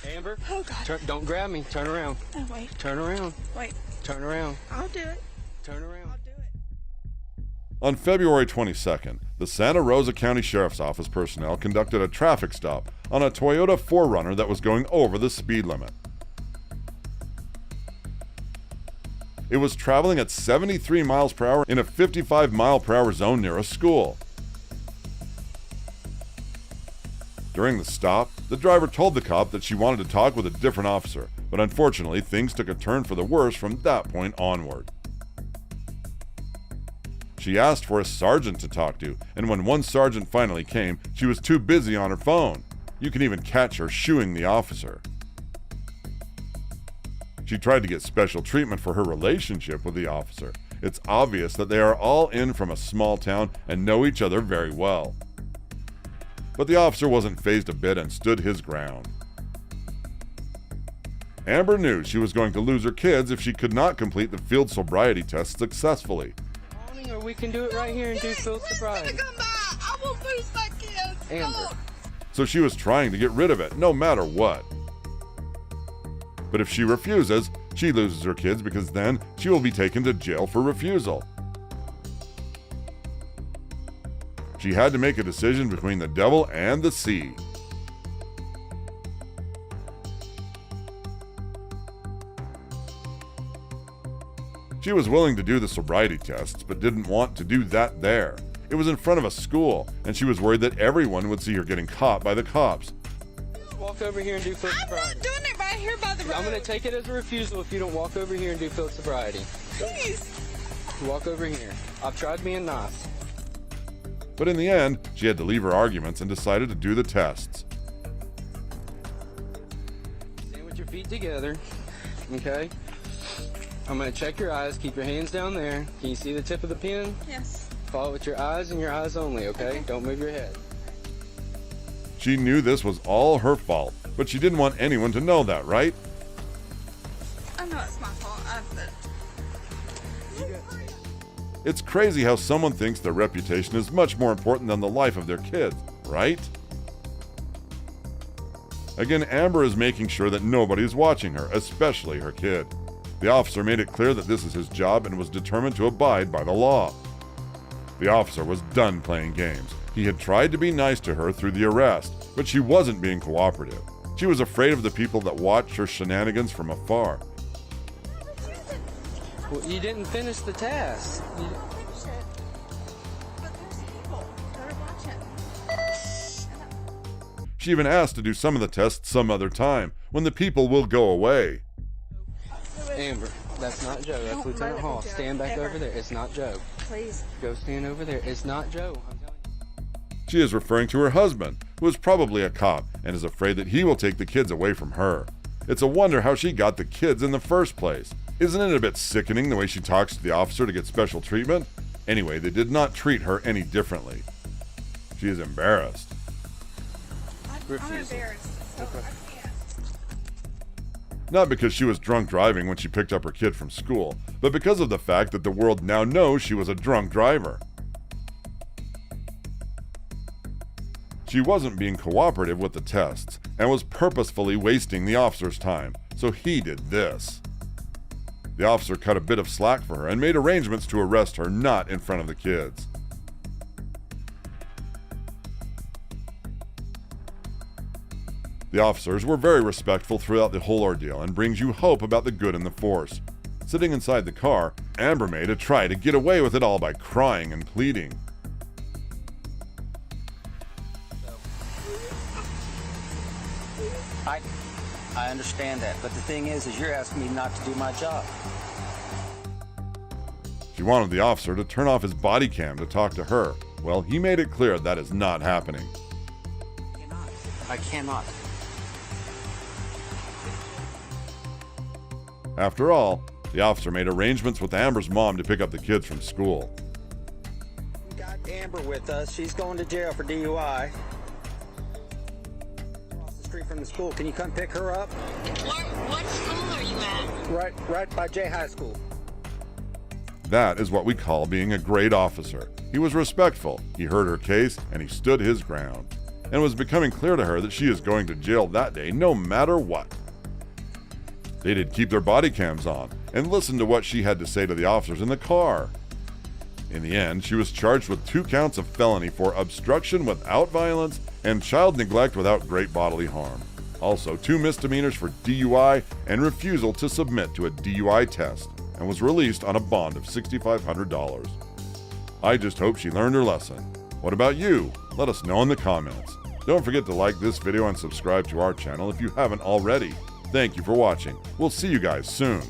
Amber? Oh, God. Don't grab me. Turn around. Oh, wait. Turn around. Wait. Turn around. I'll do it. Turn around. I'll do it. On February 22nd, the Santa Rosa County Sheriff's Office personnel conducted a traffic stop on a Toyota 4Runner that was going over the speed limit. It was traveling at 73 miles per hour in a 55 mile per hour zone near a school. During the stop, the driver told the cop that she wanted to talk with a different officer, but unfortunately things took a turn for the worse from that point onward. She asked for a sergeant to talk to, and when one sergeant finally came, she was too busy on her phone. You can even catch her shooing the officer. She tried to get special treatment for her relationship with the officer. It's obvious that they are all in from a small town and know each other very well. But the officer wasn't fazed a bit and stood his ground. Amber knew she was going to lose her kids if she could not complete the field sobriety test successfully. Or we can do it right here and do field sobriety. Come back. I will lose my kids. Amber. So she was trying to get rid of it, no matter what. But if she refuses, she loses her kids because then she will be taken to jail for refusal. She had to make a decision between the devil and the sea. She was willing to do the sobriety tests, but didn't want to do that there. It was in front of a school, and she was worried that everyone would see her getting caught by the cops. Walk over here and do field sobriety. I'm not doing it right here by the road. I'm going to take it as a refusal if you don't walk over here and do field sobriety. Please. Walk over here. I've tried being nice. But in the end, she had to leave her arguments and decided to do the tests. Stand with your feet together, okay? I'm going to check your eyes. Keep your hands down there. Can you see the tip of the pen? Yes. Follow with your eyes and your eyes only, okay? Don't move your head. She knew this was all her fault, but she didn't want anyone to know that, right? I know it's my fault. It's crazy how someone thinks their reputation is much more important than the life of their kids, right? Again, Amber is making sure that nobody is watching her, especially her kid. The officer made it clear that this is his job and was determined to abide by the law. The officer was done playing games. He had tried to be nice to her through the arrest, but she wasn't being cooperative. She was afraid of the people that watched her shenanigans from afar. Well, you didn't finish the task. Finish it. But there's people that are watching. She even asked to do some of the tests some other time, when the people will go away. Amber, that's not Joe. That's Lieutenant Hall. Stand back over there. It's not Joe. Please. Go stand over there. It's not Joe. I'm telling you. She is referring to her husband, who is probably a cop and is afraid that he will take the kids away from her. It's a wonder how she got the kids in the first place. Isn't it a bit sickening the way she talks to the officer to get special treatment? Anyway, they did not treat her any differently. She is embarrassed. I'm embarrassed. So I can't. Not because she was drunk driving when she picked up her kid from school, but because of the fact that the world now knows she was a drunk driver. She wasn't being cooperative with the tests and was purposefully wasting the officer's time, so he did this. The officer cut a bit of slack for her and made arrangements to arrest her not in front of the kids. The officers were very respectful throughout the whole ordeal and brings you hope about the good in the force. Sitting inside the car, Amber made a try to get away with it all by crying and pleading. I understand that, but the thing is you're asking me not to do my job. She wanted the officer to turn off his body cam to talk to her. Well, he made it clear that is not happening. I cannot. After all, the officer made arrangements with Amber's mom to pick up the kids from school. We got Amber with us. She's going to jail for DUI. Across the street from the school. Can you come pick her up? What school are you at? Right by J High School. That is what we call being a great officer. He was respectful, he heard her case, and he stood his ground. and was becoming clear to her that she is going to jail that day no matter what. They did keep their body cams on and listened to what she had to say to the officers in the car. In the end, she was charged with 2 counts of felony for obstruction without violence and child neglect without great bodily harm. Also, 2 misdemeanors for DUI and refusal to submit to a DUI test, and was released on a bond of $6,500. I just hope she learned her lesson. What about you? Let us know in the comments. Don't forget to like this video and subscribe to our channel if you haven't already. Thank you for watching. We'll see you guys soon.